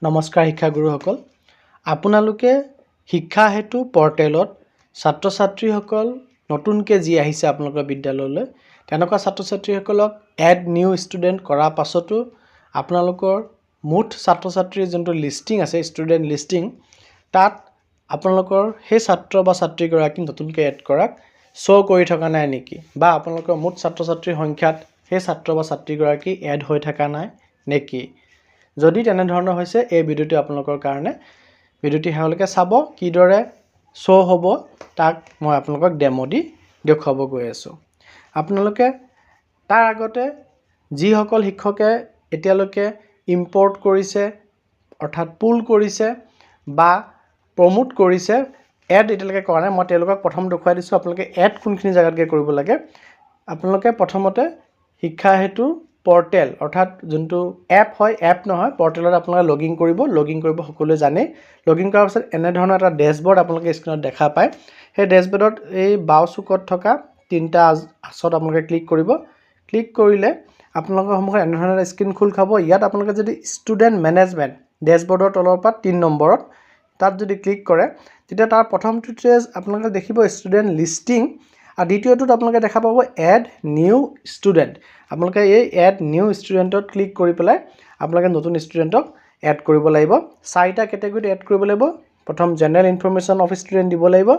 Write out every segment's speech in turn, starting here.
নমস্কাৰ শিক্ষাগুৰুসকল আপোনালোকে শিক্ষা হেতু পৰ্টেলত ছাত্ৰ ছাত্ৰীসকল নতুনকৈ যি আহিছে আপোনালোকৰ বিদ্যালয়লৈ তেনেকুৱা ছাত্ৰ ছাত্ৰীসকলক এড নিউ ষ্টুডেণ্ট কৰাৰ পাছতো আপোনালোকৰ মুঠ ছাত্ৰ ছাত্ৰীৰ যোনটো লিষ্টিং আছে ষ্টুডেণ্ট লিষ্টিং তাত আপোনালোকৰ সেই ছাত্ৰ বা ছাত্ৰীগৰাকী নতুনকৈ এড কৰাক শ্ব' কৰি থকা নাই নেকি বা আপোনালোকৰ মুঠ ছাত্ৰ ছাত্ৰীৰ সংখ্যাত সেই ছাত্ৰ বা ছাত্ৰীগৰাকী এড হৈ থকা নাই নেকি যদি তেনেধৰণৰ হৈছে এই ভিডিওটো আপোনালোকৰ কাৰণে ভিডিওটি হেলৈকে চাব কিদৰে শ্ব' হ'ব তাক মই আপোনালোকক ডেমো দি দেখুৱাব গৈ আছোঁ আপোনালোকে তাৰ আগতে যিসকল শিক্ষকে এতিয়ালৈকে ইম্পৰ্ট কৰিছে অৰ্থাৎ পুল কৰিছে বা প্ৰমোট কৰিছে এড এতিয়ালৈকে কৰা নাই মই তেওঁলোকক প্ৰথম দেখুৱাই দিছোঁ আপোনালোকে এড কোনখিনি জায়গাতকৈ কৰিব লাগে আপোনালোকে প্ৰথমতে শিক্ষা হেতু পৰ্টেল অৰ্থাৎ যোনটো এপ হয় এপ নহয় পৰ্টেলত আপোনালোকে লগইন কৰিব সকলোৱে জানে লগইন কৰাৰ পাছত এনে ধৰণৰ এটা ডেশবৰ্ড আপোনালোকে স্ক্ৰীনত দেখা পায় সেই ডেশবৰ্ডত এই বাও চুকত থকা তিনটা আচত আপোনালোকে ক্লিক কৰিব ক্লিক কৰিলে আপোনালোকৰ সন্মুখত এনে ধৰণৰ স্ক্ৰীন খোল খাব ইয়াত আপোনালোকে যদি ষ্টুডেণ্ট মেনেজমেণ্ট ডেশবৰ্ডৰ তলৰ পৰা 3 নম্বৰত তাত যদি ক্লিক কৰে তেতিয়া তাৰ প্ৰথমটোতে আপোনালোকে দেখিব ষ্টুডেণ্ট লিষ্টিং আৰু দ্বিতীয়টোত আপোনালোকে দেখা পাব এড নিউ ষ্টুডেণ্ট আপোনালোকে এই এড নিউ ষ্টুডেণ্টত ক্লিক কৰি পেলাই আপোনালোকে নতুন ষ্টুডেণ্টক এড কৰিব লাগিব চাৰিটা কেটেগৰীত এড কৰিব লাগিব প্ৰথম জেনাৰেল ইনফৰমেশ্যন অফ ষ্টুডেণ্ট দিব লাগিব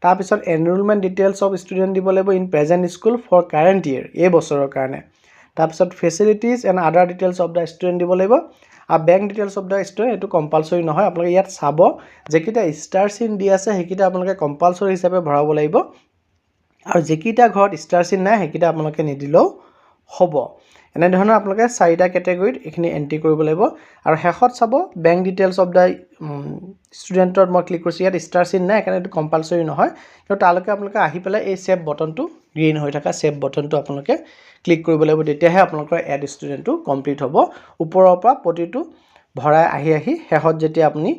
তাৰপিছত এনৰোলমেণ্ট ডিটেইলছ অফ ষ্টুডেণ্ট দিব লাগিব in present school for current year এই বছৰৰ কাৰণে তাৰপিছত facilities and other details of the student দিব লাগিব আৰু bank details of the student এইটো কম্পালচৰি নহয় আপোনালোকে ইয়াত চাব যেকেইটা ষ্টাৰ চিন দি আছে সেইকেইটা আপোনালোকে কম্পালচৰি হিচাপে ভৰাব লাগিব আৰু যেকেইটা ঘৰত ষ্টাৰ চিন নাই সেইকেইটা আপোনালোকে নিদিলেও হ'ব এনেধৰণৰ আপোনালোকে চাৰিটা কেটেগৰীত এইখিনি এন্ট্ৰি কৰিব লাগিব আৰু শেষত চাব বেংক ডিটেইলছ অফ দ্য ষ্টুডেণ্টত মই ক্লিক কৰিছোঁ ইয়াত ষ্টাৰ চিন নাই সেইকাৰণে এইটো কম্পালচৰি নহয় কিন্তু তালৈকে আপোনালোকে আহি পেলাই এই ছেভ বটনটো গ্ৰীণ হৈ থকা ছেভ বটনটো আপোনালোকে ক্লিক কৰিব লাগিব তেতিয়াহে আপোনালোকৰ এড ষ্টুডেণ্টটো কমপ্লিট হ'ব ওপৰৰ পৰা প্ৰতিটো ভৰাই আহি শেষত যেতিয়া আপুনি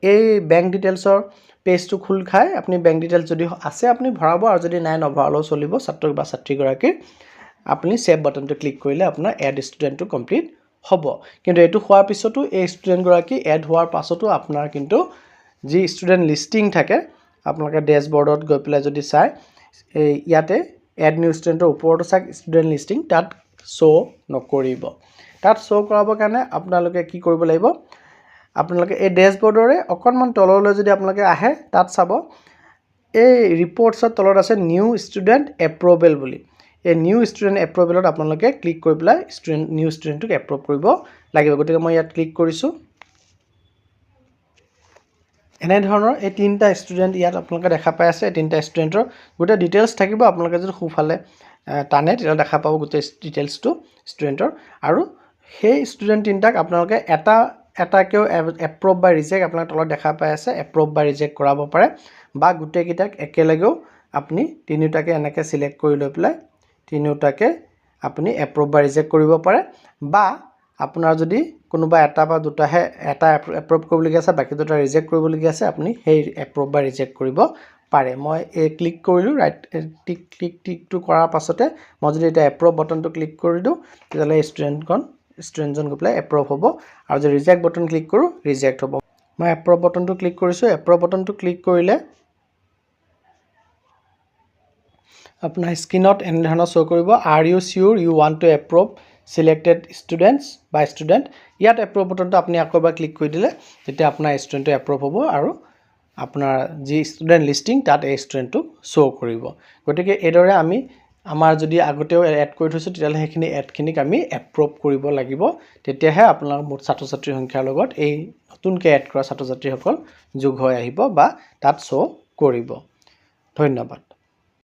এই বেংক ডিটেইলছৰ পেজটো খোল খায় আপুনি বেংক ডিটেইলছ যদি আছে আপুনি ভৰাব আৰু যদি নাই নভৰালেও চলিব ছাত্ৰ বা ছাত্ৰীগৰাকীৰ আপুনি ছেভ বাটনটো ক্লিক কৰিলে আপোনাৰ এড ষ্টুডেণ্টটো কমপ্লিট হ'ব কিন্তু এইটো হোৱাৰ পিছতো এই ষ্টুডেণ্টগৰাকী এড হোৱাৰ পাছতো আপোনাৰ কিন্তু যি ষ্টুডেণ্ট লিষ্টিং থাকে আপোনালোকে ডেশবৰ্ডত গৈ পেলাই যদি চাই এই ইয়াতে এড নিউ ষ্টুডেণ্টৰ ওপৰতো চাওক ষ্টুডেণ্ট লিষ্টিং তাত শ্ব' নকৰিব তাত শ্ব' কৰাবৰ কাৰণে আপোনালোকে কি কৰিব লাগিব আপোনালোকে এই ডেশবৰ্ডৰে অকণমান তললৈ যদি আপোনালোকে আহে তাত চাব এই ৰিপৰ্টছৰ তলত আছে নিউ ষ্টুডেণ্ট এপ্ৰুভেল বুলি এই নিউ ষ্টুডেণ্ট এপ্ৰুভেলত আপোনালোকে ক্লিক কৰি পেলাই নিউ ষ্টুডেণ্টটোক এপ্ৰুভ কৰিব লাগিব গতিকে মই ইয়াত ক্লিক কৰিছোঁ এনেধৰণৰ এই তিনিটা ষ্টুডেণ্ট ইয়াত আপোনালোকে দেখা পাই আছে এই তিনিটা ষ্টুডেণ্টৰ গোটেই ডিটেইলছ থাকিব আপোনালোকে যদি সোঁফালে টানে তেতিয়া দেখা পাব গোটেই ডিটেইলছটো ষ্টুডেণ্টৰ আৰু সেই ষ্টুডেণ্ট তিনিটাক আপোনালোকে এটাকেও এপ্ৰুভ বা ৰিজেক্ট আপোনালোকে তলত দেখা পাই আছে এপ্ৰুভ বা ৰিজেক্ট কৰাব পাৰে বা গোটেইকেইটাক একেলগেও আপুনি তিনিওটাকে এনেকৈ চিলেক্ট কৰি লৈ পেলাই তিনিওটাকে আপুনি এপ্ৰুভ বা ৰিজেক্ট কৰিব পাৰে বা আপোনাৰ যদি কোনোবা এটা বা দুটাহে এটা এপ্ৰুভ কৰিবলগীয়া আছে বাকী দুটা ৰিজেক্ট কৰিবলগীয়া আছে আপুনি সেই এপ্ৰুভ বা ৰিজেক্ট কৰিব পাৰে মই এই ক্লিক কৰিলোঁ ৰাইট টিকটো কৰাৰ পাছতে মই যদি এতিয়া এপ্ৰুভ বটনটো ক্লিক কৰি দিওঁ তেতিয়াহ'লে ষ্টুডেণ্টজন গৈ পেলাই এপ্ৰুভ হ'ব আৰু যদি ৰিজেক্ট বটন ক্লিক কৰোঁ ৰিজেক্ট হ'ব মই এপ্ৰুভ বটনটো ক্লিক কৰিছোঁ এপ্ৰুভ বটনটো ক্লিক কৰিলে আপোনাৰ স্ক্ৰীনত এনেধৰণৰ শ্ব' কৰিব are you sure you want to approve selected students বা ষ্টুডেণ্ট ইয়াত এপ্ৰুভ বটনটো আপুনি আকৌ এবাৰ ক্লিক কৰি দিলে তেতিয়া আপোনাৰ ষ্টুডেণ্টটো এপ্ৰুভ হ'ব আৰু আপোনাৰ যি ষ্টুডেণ্ট লিষ্টিং তাত এই ষ্টুডেণ্টটো শ্ব' কৰিব গতিকে এইদৰে আমি আমাৰ যদি আগতেও এড কৰি থৈছোঁ তেতিয়াহ'লে সেইখিনি এডখিনিক আমি এপ্ৰুভ কৰিব লাগিব তেতিয়াহে আপোনাৰ মুঠ ছাত্ৰ ছাত্ৰীৰ সংখ্যাৰ লগত এই নতুনকৈ এড কৰা ছাত্ৰ ছাত্ৰীসকল যোগ হৈ আহিব বা তাত শ্ব' কৰিব ধন্যবাদ